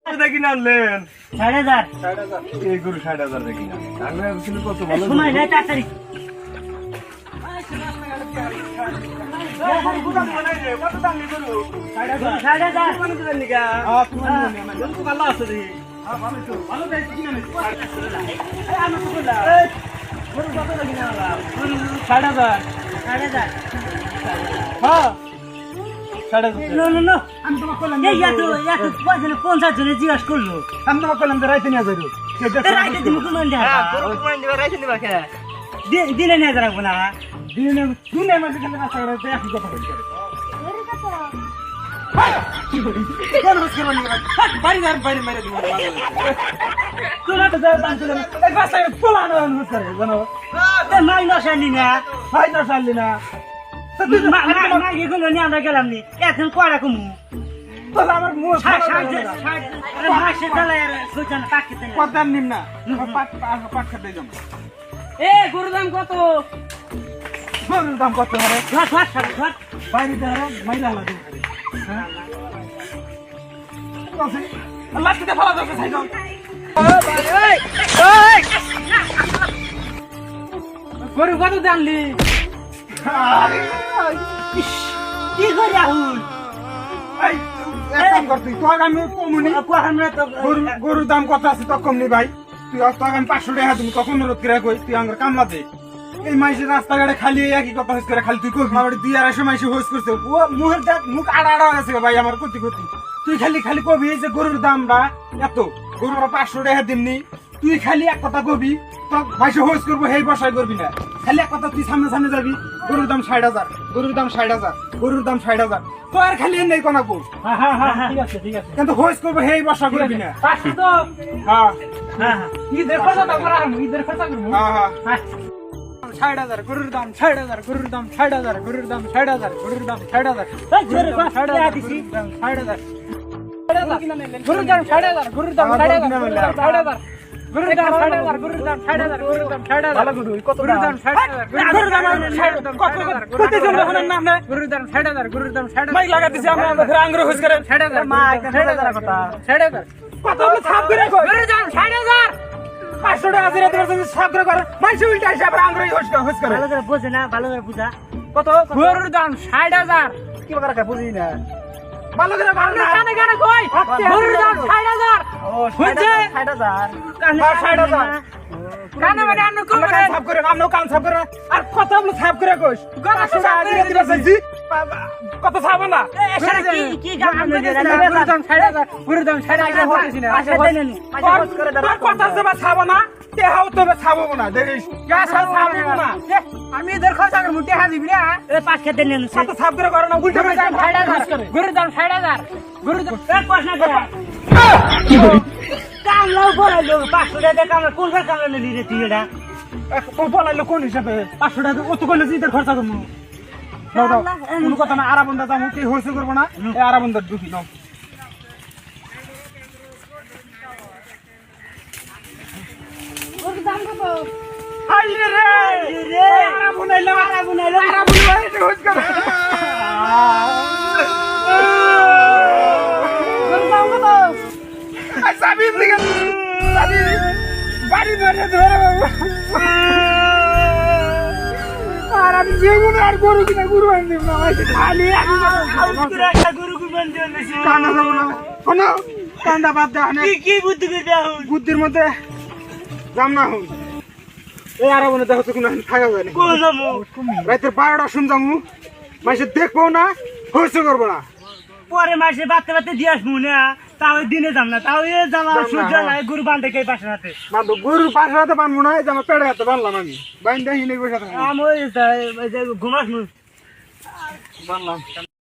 দেখি না আনলেন 6000 এই গরু 60,000 দেখি না আমি ভাবছিলাম কত ভালো সময় নাই তাড়াতাড়ি কত দাম নি গরু 6000 কত দাম নি গা তুমি ভালো আছে রে ভালো তো ভালো দেখি কিনা নে আমি তো বললাম গরু কত দেখি না 60,000 হ্যাঁ 60,000 নো আমি তোমাকে বললাম এই এত পয়সা 50 জনে জিজ্ঞাস করলো আমি তোমাকে বললাম যে রাইতে নিয়ে যাইরো রাইতে তুমি কোন দেয়া গরু কোন দিবা রাইতে নিবা কে দিনে নিয়ে রাখবো না দিনে মাঝে কেন রাস্তা করে একই কথা বলছি বাইরে মেরে দিব তোরা তো দাম দিলে এই বাসায় পোলানো করে জানো নাই নশালি না ভাই না চাললি না মা এগুলো নিয়ে আমরা গেলাম নি এখন কয়টা কমু তোর আমার মুখ মাসে চালাই আর সোচান পাখি পদ্মার নিম না পাট খেতে যাম এ গরুর দাম কত গরুর দাম কত হারে ধর বাইরে দেওয়া মাইরা হলা দিন আল্লাহ থেকে ফালা দরকার সাইকেল গরু কত জানলি কি করে রাহুল এই এক কাম কর তুই তোর আমি কমুনি আমরা তো গরুর দাম কত আছে তো কম নি ভাই তুই তোর আমি 500 টাকা তুমি তখন রোদ করে কই তুই আমার কামলা দে এই মাইসের রাস্তাঘাটে খালি একই কথা হইছে করে খালি তুই কই আমার 2-250 মাইসে হইছ করছে ও মুখের দেখ মুখ আড়া আড়া আছে ভাই আমার কতি তুই খালি কবি যে গরুর দামটা এত গরুর 500 টাকা দিমনি তুই খালি এক কথা কবি তো মাইসে হইছ করব হেই বসাই করবি না খালি এক কথা তুই সামনে যাবি গরুর দাম 60,000 গরুর দাম 60,000 গরুর দাম 60,000 তো আর খালি নেই কোনা কো হ্যাঁ ঠিক আছে কিন্তু হইছ করব হেই বসা করবি না পাঁচশো তো হ্যাঁ হ্যাঁ ঈদের খরচা তো করা ঈদের খরচা করব হ্যাঁ 60,000 গরুর দাম 60,000 গরুর দাম 60,000 গরুর দাম 60,000 গরুর দাম 60,000 জোরে 60,000 দিছি 60,000 গরুর দাম 60,000 গরুর দাম 60,000 গরুর দাম 60,000 গরুর দাম 60,000 গরুর দাম 60,000 ভালো গরু কত দাম 60,000 গরুর দাম 60,000 কত জন হন না গরুর দাম 60,000 গরুর দাম 60,000 মাইক লাগা দিছি আমরা ফের আঙ্গুর হইছ করে 60,000 মা 60,000 কথা 60,000 কত আমরা ছাপ করে কই গরুর দাম 60,000 500 টাকা দিলে তোমার সঙ্গে ছাপ করে করে মাইছে উল্টা হিসাব আঙ্গুর হইছ করে ভালো করে বোঝে না ভালো করে বুঝা কত গরুর দাম 60,000 কি বাকার কা বুঝি না ভালো করে ভালো না কানে কানে কই গরুর দাম 60,000 হইছে 60,000 কানে 60,000 কানে মানে আমরা কম করে ছাপ করে আমরা কান ছাপ করে আর কত আমরা ছাপ করে কইস গানা ছাপ করে দিবা চাইছি কত ছাপ না এছাড়া কি গান গরুর দাম 60,000 গরুর দাম 60,000 হইছে না পাশে দেন নি পাশে করে দাও কথা সেবা ছাব না তে হাও তবে ছাবো না দেখিস গ্যাস আর ছাবো না আমি এদের খরচা করে মুটে হা দিবি না এ পাঁচ খেতে নেন কত ছাপ করে করে না উল্টা করে 60,000 গরুর দাম 60,000 গরুর দাম এ প্রশ্ন করে কামলাও বলাইলো 500 টাকা কামলা কোন ঘর কামলা নিলি রে তুই এটা বলাইলো কোন হিসাবে 500 টাকা অত কইলে জিদের খরচা করবো দাও দাও কোনো কথা না আরাবন্দা যাবো কি হইছে করবো না এই আরাবন্দার দুঃখী নাও ওর দাম কত আইলে রে রে আরাবনাইলো আরাবনাইলো আরাবনাইলো হইছে করে ওর দাম কত সাবি দিকে সাবি বাড়ি ধরে ধরে আর আমি যেগুলো আর গরু কিনা গরু আনি দিব না খালি একটা গরু কুরবান দিয়ে দিছি কান্না যাবো না শোনো কান্দা বাদ দে কি বুদ্ধি করে দাও বুদ্ধির মধ্যে যাম না হই এই আর মনে দেখো তো কোনো থাকা যায় না কোন নামু রাতের 12টা শুন যামু মাসে দেখবো না হইছে করবো না পরে মাসে বাতে দিয়ে আসবো না তাও দিনে যাম না তাও এ জামা সূর্য নাই গরু বান্ধে কে পাশে হাতে বান্ধব গরুর পাশে হাতে বানবো না এই যে আমার পেড়ে হাতে বানলাম আমি বাইন দেখি নেই বসে আমি ঘুমাস বানলাম